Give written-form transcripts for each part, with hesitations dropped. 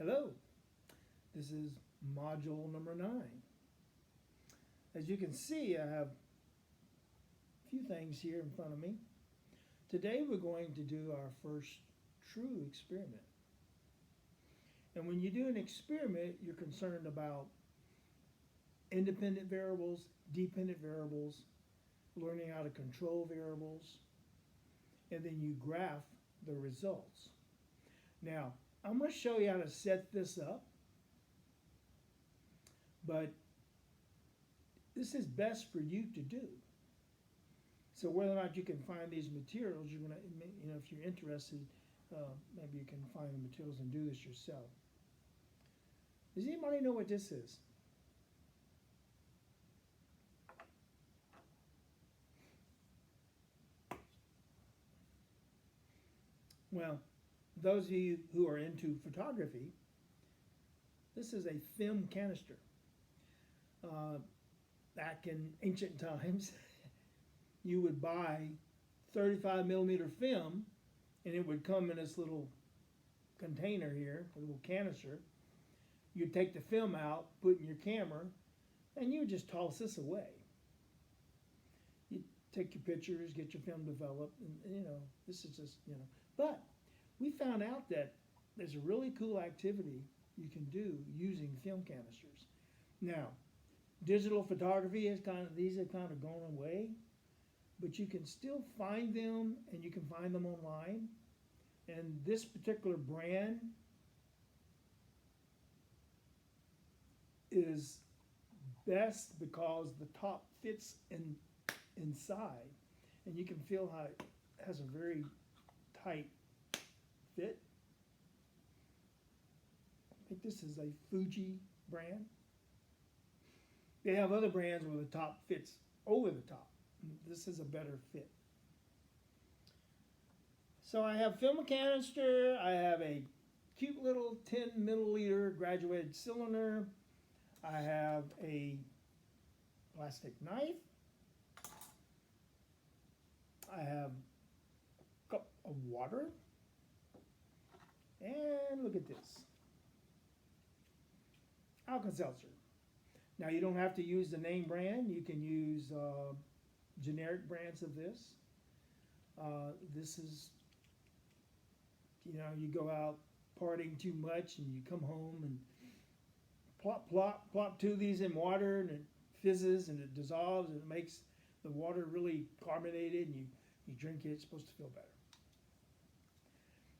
Hello, this is module number 9. As you can see, I have a few things here in front of me. Today we're going to do our first true experiment. And when you do an experiment, you're concerned about independent variables, dependent variables, learning how to control variables, and then you graph the results. Now, I'm going to show you how to set this up, but this is best for you to do. So whether or not you can find these materials, you're going to, if you're interested, maybe you can find the materials and do this yourself. Does anybody know what this is? Well, those of you who are into photography, this is a film canister. Back in ancient times, you would buy 35 millimeter film and it would come in this little container here, a little canister. You'd take the film out, put it in your camera, and you would just toss this away. You take your pictures, get your film developed, and this is just, But we found out that there's a really cool activity you can do using film canisters. Now, digital photography these have kind of gone away, but you can still find them and you can find them online. And this particular brand is best because the top fits inside, and you can feel how it has a very tight fit. I think this is a Fuji brand. They have other brands where the top fits over the top. This is a better fit. So I have film canister, I have a cute little 10 milliliter graduated cylinder, I have a plastic knife, I have a cup of water, and look at this, Alka-Seltzer. Now you don't have to use the name brand, you can use generic brands of this. This is, you go out partying too much and you come home and plop two of these in water and it fizzes and it dissolves and it makes the water really carbonated and you drink it, it's supposed to feel better.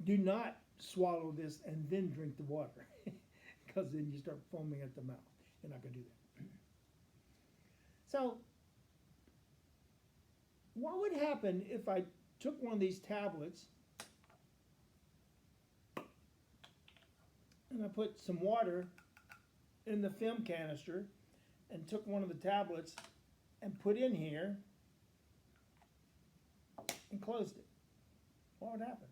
Do not swallow this and then drink the water because then you start foaming at the mouth. You're not going to do that. So, what would happen if I took one of these tablets and I put some water in the film canister and took one of the tablets and put in here and closed it? What would happen?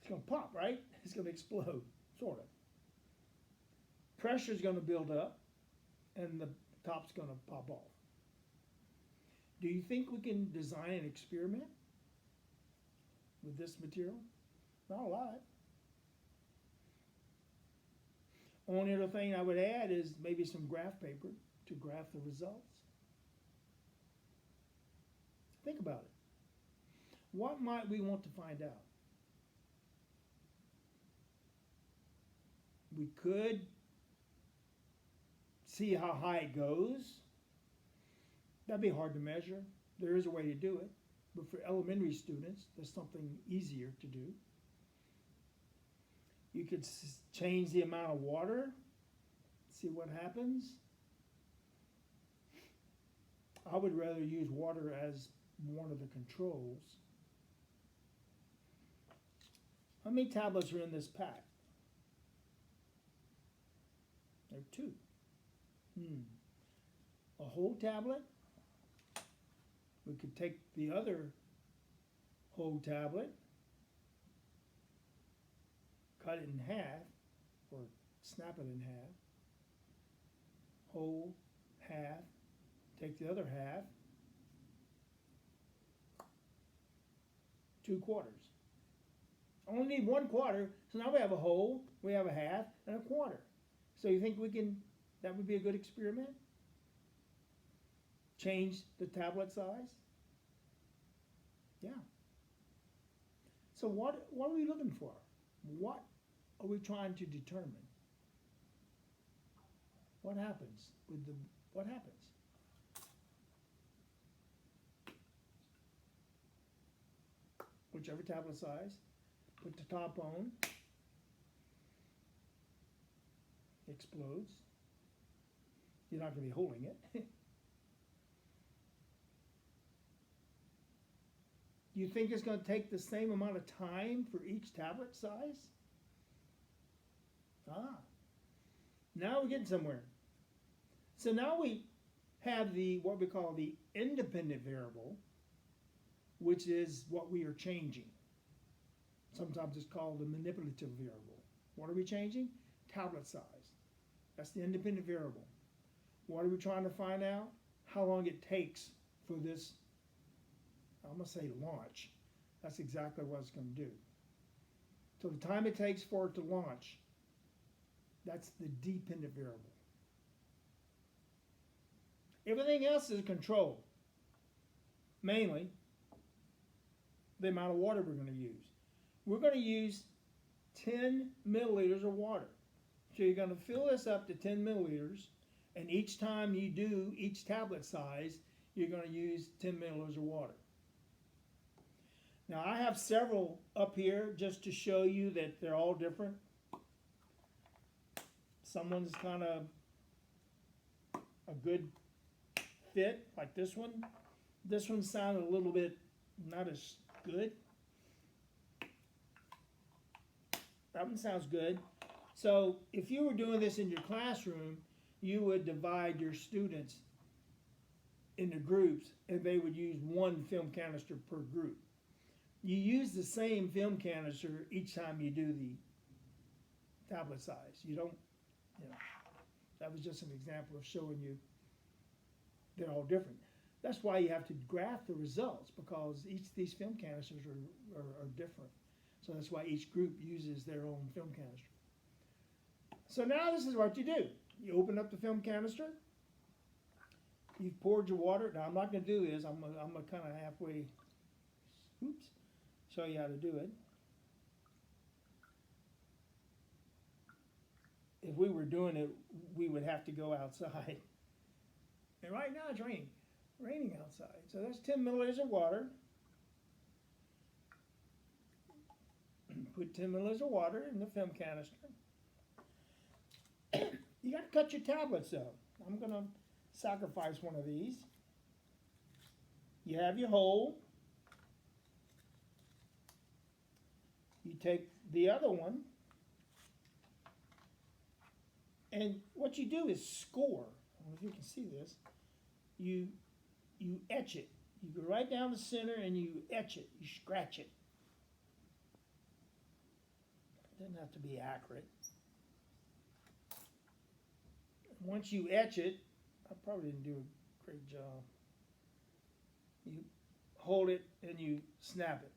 It's going to pop, right? It's going to explode, sort of. Pressure is going to build up and the top's going to pop off. Do you think we can design an experiment with this material? Not a lot. Only other thing I would add is maybe some graph paper to graph the results. Think about it. What might we want to find out? We could see how high it goes. That'd be hard to measure. There is a way to do it, but for elementary students, there's something easier to do. You could change the amount of water, see what happens. I would rather use water as one of the controls. How many tablets are in this pack? There are 2. A whole tablet. We could take the other whole tablet, cut it in half, or snap it in half. Whole, half, take the other half, 2 quarters. Only need 1/4, so now we have a whole, we have a half, and a quarter. So you think that would be a good experiment? Change the tablet size? Yeah. So what are we looking for? What are we trying to determine? What happens what happens? Whichever tablet size, put the top on, explodes. You're not going to be holding it. You think it's going to take the same amount of time for each tablet size? Ah, now we're getting somewhere. So now we have what we call the independent variable, which is what we are changing. Sometimes it's called the manipulative variable. What are we changing? Tablet size. That's the independent variable. What are we trying to find out? How long it takes for this, I'm going to say launch. That's exactly what it's going to do. So the time it takes for it to launch, that's the dependent variable. Everything else is controlled. Mainly, the amount of water we're going to use. We're going to use 10 milliliters of water. So you're going to fill this up to 10 milliliters, and each time you do each tablet size, you're going to use 10 milliliters of water. Now I have several up here just to show you that they're all different. Someone's kind of a good fit, like this one. This one sounded a little bit not as good. That one sounds good. So if you were doing this in your classroom, you would divide your students into groups, and they would use one film canister per group. You use the same film canister each time you do the tablet size. You don't, that was just an example of showing you they're all different. That's why you have to graph the results, because each of these film canisters are different. So that's why each group uses their own film canister. So now this is what you do. You open up the film canister. You've poured your water. Now I'm not going to do this. I'm going to kind of halfway, show you how to do it. If we were doing it, we would have to go outside. And right now it's raining outside. So that's 10 milliliters of water. Put 10 milliliters of water in the film canister. You got to cut your tablets though. I'm going to sacrifice one of these. You have your hole. You take the other one, and what you do is score. I don't know if you can see this. You etch it. You go right down the center and you etch it. You scratch it. It doesn't have to be accurate. Once you etch it, I probably didn't do a great job. You hold it and you snap it.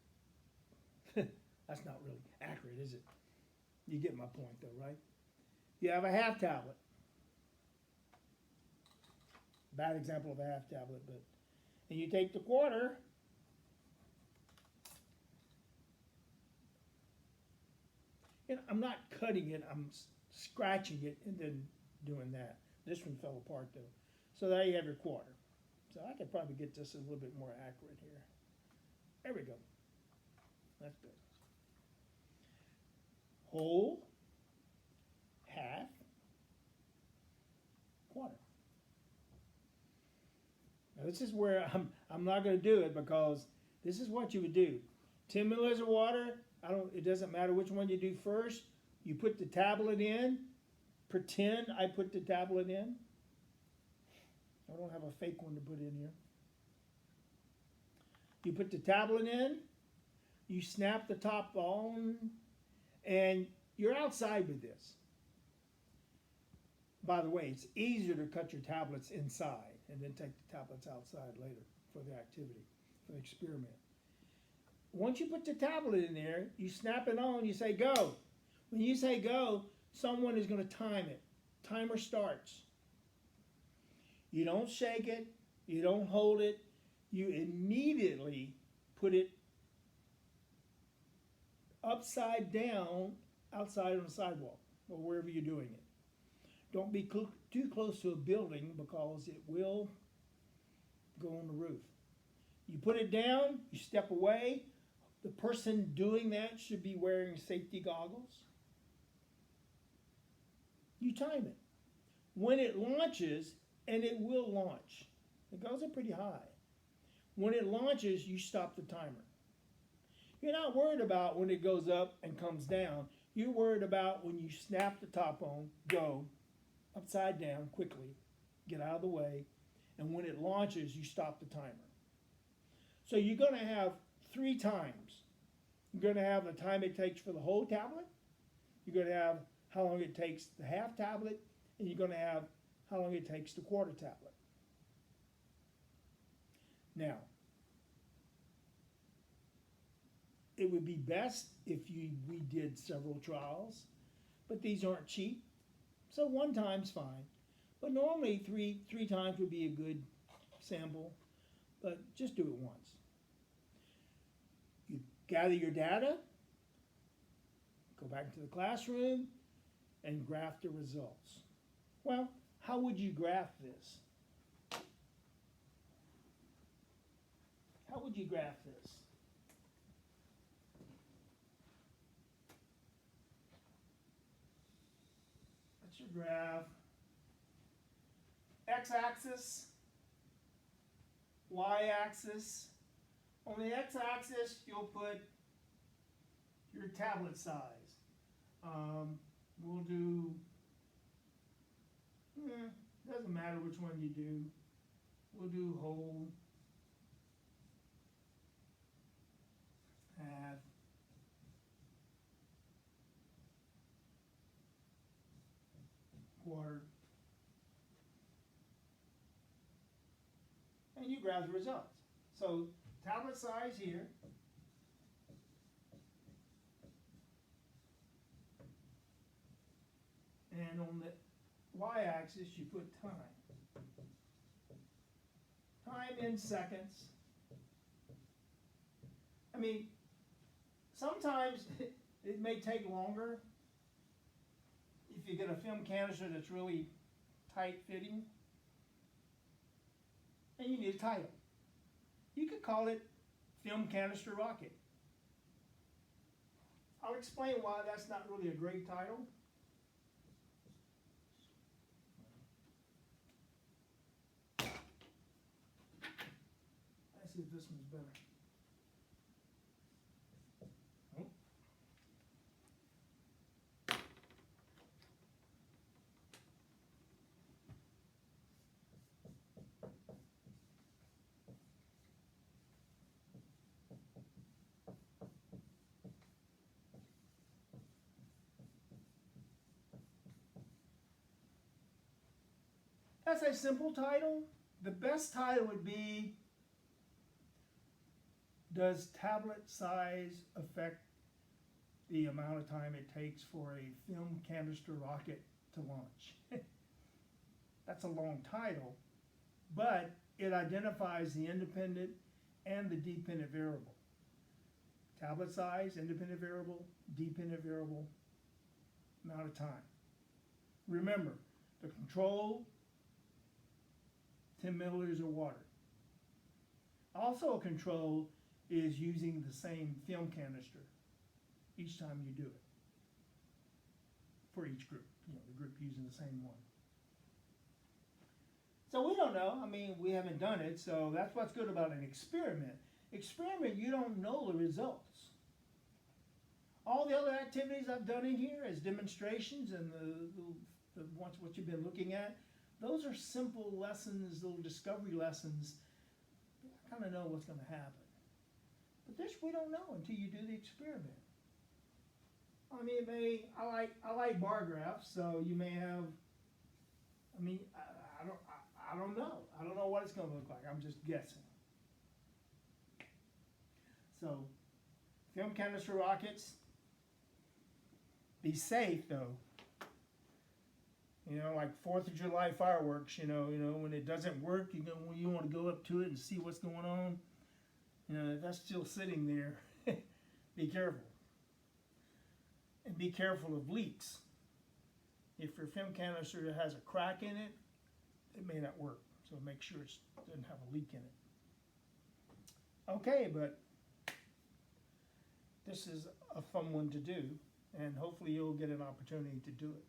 That's not really accurate, is it? You get my point though, right? You have a half tablet. Bad example of a half tablet, but and you take the quarter and I'm not cutting it, I'm scratching it and then doing that. This one fell apart though. So there you have your quarter. So I could probably get this a little bit more accurate here. There we go. That's good. Whole, half, quarter. Now this is where I'm not going to do it, because this is what you would do. 10 milliliters of water. It doesn't matter which one you do first. You put the tablet in. Pretend I put the tablet in. I don't have a fake one to put in here. You put the tablet in. You snap the top on. And you're outside with this. By the way, it's easier to cut your tablets inside and then take the tablets outside later for the activity, for the experiment. Once you put the tablet in there, you snap it on, you say go. When you say go, someone is going to time it. Timer starts. You don't shake it, you don't hold it, you immediately put it upside down outside on the sidewalk or wherever you're doing it. Don't be too close to a building because it will go on the roof. You put it down, you step away. The person doing that should be wearing safety goggles. You time it. When it launches, and it will launch, it goes up pretty high. When it launches, you stop the timer. You're not worried about when it goes up and comes down. You're worried about when you snap the top on, go, upside down quickly, get out of the way, and when it launches, you stop the timer. So you're going to have 3 times. You're going to have the time it takes for the whole tablet, you're going to have how long it takes the half tablet, and you're going to have how long it takes the quarter tablet. Now, it would be best if we did several trials, but these aren't cheap, so 1 time's fine. But normally three times would be a good sample, but just do it once. You gather your data, go back into the classroom, and graph the results. Well, how would you graph this? How would you graph this? That's your graph. X-axis, Y-axis. On the X-axis, you'll put your tablet size. We'll do, doesn't matter which one you do. We'll do whole, half, quarter, and you graph the results. So tablet size here, and on the y-axis you put time. Time in seconds. I mean, sometimes it may take longer if you get a film canister that's really tight fitting, and you need a title. You could call it Film Canister Rocket. I'll explain why that's not really a great title. Let's see if this one's better. Oh. That's a simple title. The best title would be, does tablet size affect the amount of time it takes for a film canister rocket to launch? That's a long title, but it identifies the independent and the dependent variable. Tablet size, independent variable, dependent variable, amount of time. Remember, the control, 10 milliliters of water. Also a control is using the same film canister each time you do it for each group, the group using the same one. So we don't know, we haven't done it, so that's what's good about an experiment. Experiment, you don't know the results. All the other activities I've done in here as demonstrations and what you've been looking at, those are simple lessons, little discovery lessons. I kind of know what's going to happen. But this we don't know until you do the experiment. I like bar graphs, so you may have. I don't know. I don't know what it's going to look like. I'm just guessing. So Film canister rockets, be safe though. You know, like 4th of July fireworks, you know, when it doesn't work, you want to go up to it and see what's going on. You know, if that's still sitting there, be careful. And be careful of leaks. If your film canister has a crack in it, it may not work. So make sure it doesn't have a leak in it. Okay, but this is a fun one to do, and hopefully you'll get an opportunity to do it.